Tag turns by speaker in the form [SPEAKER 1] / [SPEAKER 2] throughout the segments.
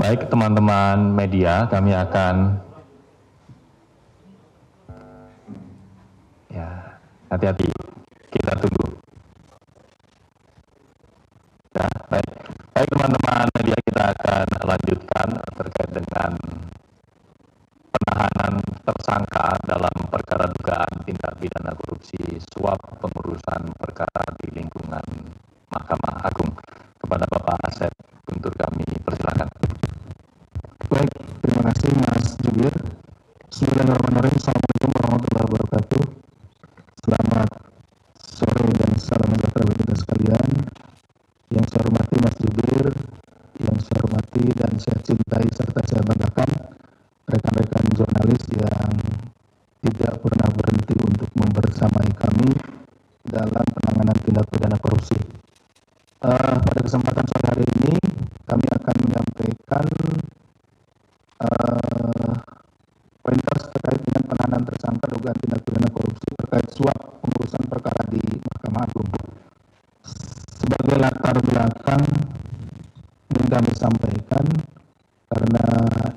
[SPEAKER 1] Baik teman-teman media, kami akan hati-hati, kita tunggu. Ya, baik teman-teman media, kita akan lanjutkan terkait dengan penahanan tersangka dalam perkara dugaan tindak pidana korupsi suap pengurusan perkara di lingkungan Mahkamah Agung. Kepada Bapak Asep Guntur kami persilakan.
[SPEAKER 2] Baik, terima kasih Mas Jubir. Bismillahirrahmanirrahim. Assalamualaikum warahmatullahi wabarakatuh. Selamat sore dan salam sejahtera bagi kita sekalian. Yang saya hormati Mas Jubir, yang saya hormati dan saya cintai serta saya banggakan rekan-rekan jurnalis yang tidak pernah berhenti untuk membersamai kami dalam penanganan tindak pidana korupsi. Pada kesempatan sore hari ini kami akan menyampaikan pointers terkait dengan penahanan tersangka dugaan tindak pidana korupsi terkait suap pengurusan perkara di Mahkamah Agung. Sebagai latar belakang yang kami sampaikan, karena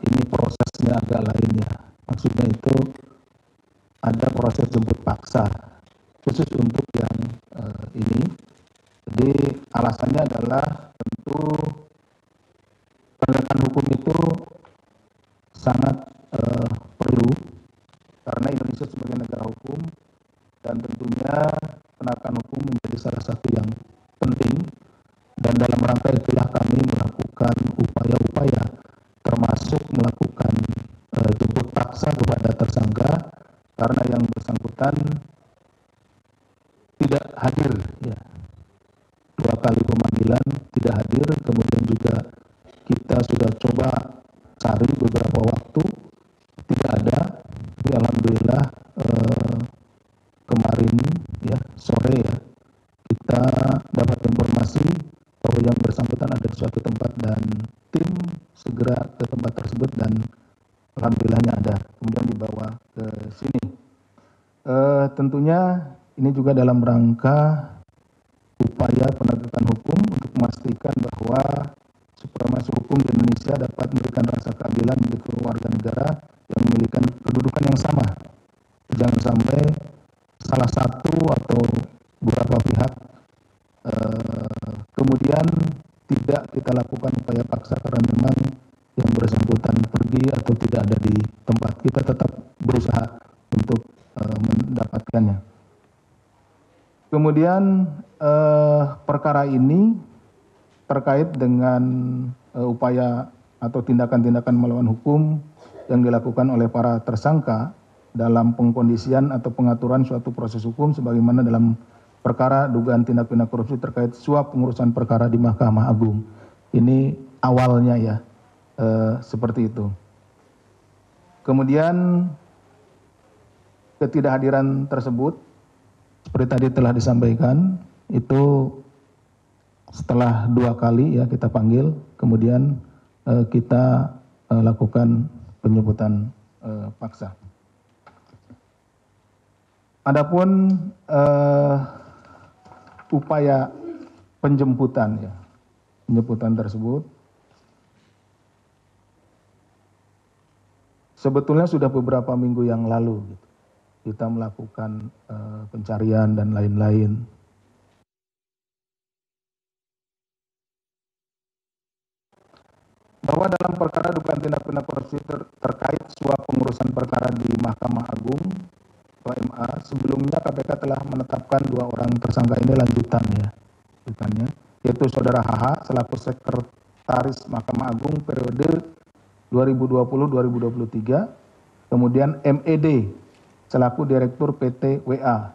[SPEAKER 2] ini prosesnya agak lain ya. Maksudnya itu ada proses jemput paksa khusus untuk yang ini. Jadi alasannya adalah tentu penegakan hukum itu sangat perlu karena Indonesia sebagai negara hukum dan tentunya penegakan hukum menjadi salah satu yang penting, dan dalam rangka itulah kami melakukan upaya-upaya termasuk melakukan jemput paksa kepada tersangka karena yang bersangkutan tidak hadir ya. 2 kali pemanggilan tidak hadir, kemudian juga kita sudah coba cari beberapa waktu tidak ada, tapi alhamdulillah kemarin ya sore ya kita dapat informasi bahwa yang bersangkutan ada di suatu tempat dan tim segera ke tempat tersebut dan alhamdulillahnya ada, kemudian dibawa ke sini. Tentunya ini juga dalam rangka upaya penegakan hukum untuk memastikan bahwa supremasi hukum di Indonesia dapat memberikan rasa keadilan bagi seluruh warga negara yang memiliki kedudukan yang sama. Jangan sampai salah satu atau beberapa pihak kemudian tidak kita lakukan upaya paksa karena memang yang bersangkutan pergi atau tidak ada di tempat. Kita tetap berusaha untuk mendapatkannya. Kemudian perkara ini terkait dengan upaya atau tindakan-tindakan melawan hukum yang dilakukan oleh para tersangka dalam pengkondisian atau pengaturan suatu proses hukum sebagaimana dalam perkara dugaan tindak pidana korupsi terkait suap pengurusan perkara di Mahkamah Agung. Ini awalnya ya seperti itu. Kemudian ketidakhadiran tersebut seperti tadi telah disampaikan itu setelah 2 kali ya kita panggil, kemudian kita lakukan penjemputan paksa. Adapun upaya penjemputan ya, penjemputan tersebut sebetulnya sudah beberapa minggu yang lalu gitu. Kita melakukan pencarian dan lain-lain. Bahwa dalam perkara dugaan tindak pidana korupsi terkait suap pengurusan perkara di Mahkamah Agung (MA), sebelumnya KPK telah menetapkan 2 orang tersangka ini lanjutannya, yaitu Saudara HH selaku Sekretaris Mahkamah Agung periode 2020-2023, kemudian MED selaku Direktur PT WA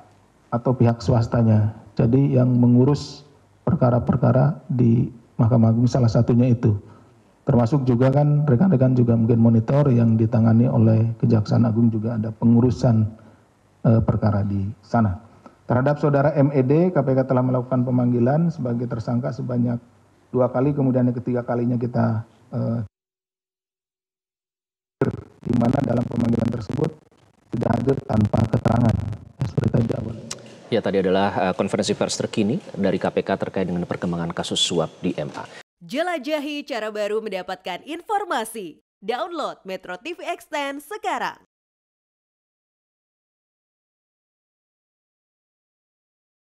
[SPEAKER 2] atau pihak swastanya. Jadi yang mengurus perkara-perkara di Mahkamah Agung salah satunya itu. Termasuk juga kan rekan-rekan juga mungkin monitor yang ditangani oleh Kejaksaan Agung juga ada pengurusan perkara di sana. Terhadap Saudara MED, KPK telah melakukan pemanggilan sebagai tersangka sebanyak 2 kali, kemudian yang ketiga kalinya kita di mana dalam pemanggilan tersebut tidak hadir tanpa keterangan. Seperti tadi awal.
[SPEAKER 3] Ya, tadi adalah konferensi pers terkini dari KPK terkait dengan perkembangan kasus suap di MA. Jelajahi cara baru mendapatkan informasi. Download Metro TV Extend sekarang.